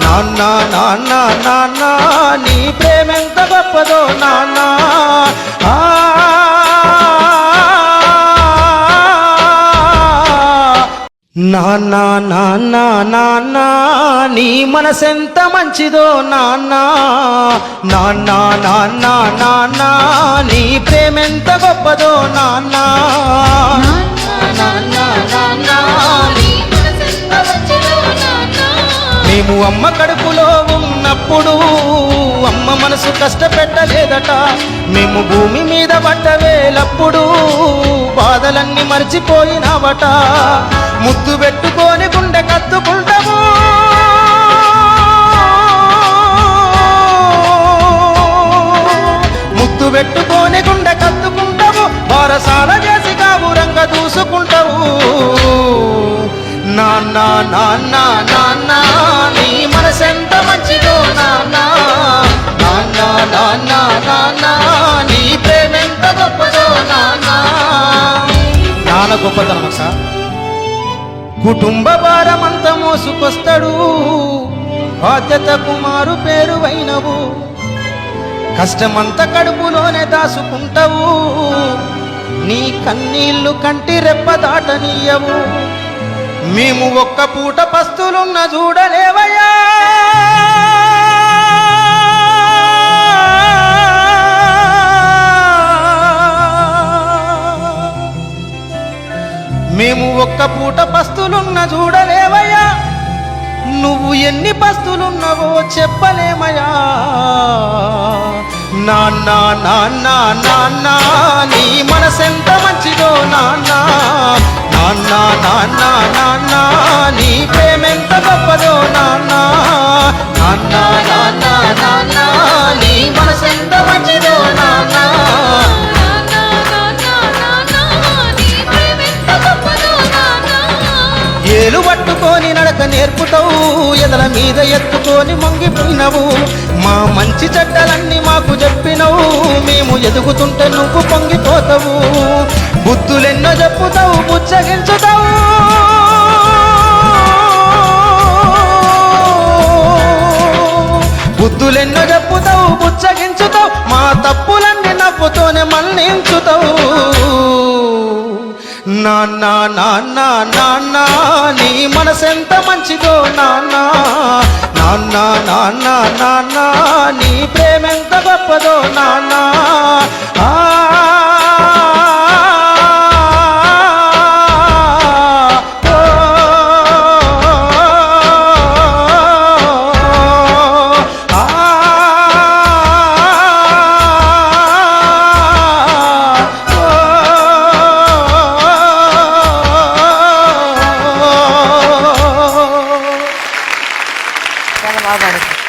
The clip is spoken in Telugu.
నాన్న నాన్న నాన్న నీ ప్రేమెంత గొప్పదో నాన్న నాన్న నాన్న నాన్న నీ మనసెంత మంచిదో నాన్న నాన్న నాన్న నాన్న నీ ప్రేమెంత గొప్పదో నాన్న మేము అమ్మ కడుపులో ఉన్నప్పుడు అమ్మ మనసు కష్టపెట్టలేదట మేము భూమి మీద పడ్డవేలప్పుడు బాధలన్నీ మర్చిపోయినావట ముద్దు పెట్టుకొని గుండె కత్తుకుంటాము ముద్దు పెట్టుకొని గుండె కత్తుకుంటాము బారసాల చేసి కావురంగా దూసుకుంటావు నాన్న నాన్న నాన్న నీ మనసెంత మంచిదో నాన్న నాన్న నాన్న నాన్న నీ ప్రేమెంత గొప్పదో నాన్న నాన్న గొప్పతనం సార్ కుటుంబ భారమంతా మోసుకొస్తాడు బాధ్యత కుమారు పేరువైనవు కష్టమంతా కడుపులోనే దాసుకుంటావు నీ కన్నీళ్లు కంటి రెప్ప దాటనీయవు మేము ఒక్క పూట పస్తులున్న చూడలేవయ్యా మేము ఒక్క పూట పస్తులున్న చూడలేవయ్యా నువ్వు ఎన్ని పస్తులున్నావో చెప్పలేమయ్యా నాన్న నాన్న నాన్న నీ మనసెంత మంచిదో నాన్న నాన్న నాన్న నాన్న నీ ప్రేమెంత గొప్పదో నాన్న నాన్న నాన్న నాన్న నీ మనసెంత మంచిదో నాన్న ఏలు పట్టుకొని నడక నేర్పుతావు ఎదల మీద ఎత్తుకొని మొంగిపోయినవు మా మంచి చెడ్డలన్నీ మాకు చెప్పినవు మేము ఎదుగుతుంటే నువ్వు పొంగిపోతావు బుద్ధులెన్నో చెప్పుతావు బుచ్చగించుతావు బుద్ధులెన్నో చెప్పుతావు బుచ్చగించుతావు మా తప్పులన్నీ నవ్వుతోనే మన్నించుతావు నాన్న నాన్న నాన్న నీ మనసెంత మంచిదో నాన్న నాన్న నాన్న నాన్న నీ ప్రేమెంత గొప్పదో నాన్న చాలా బాగా పాడుతుంది.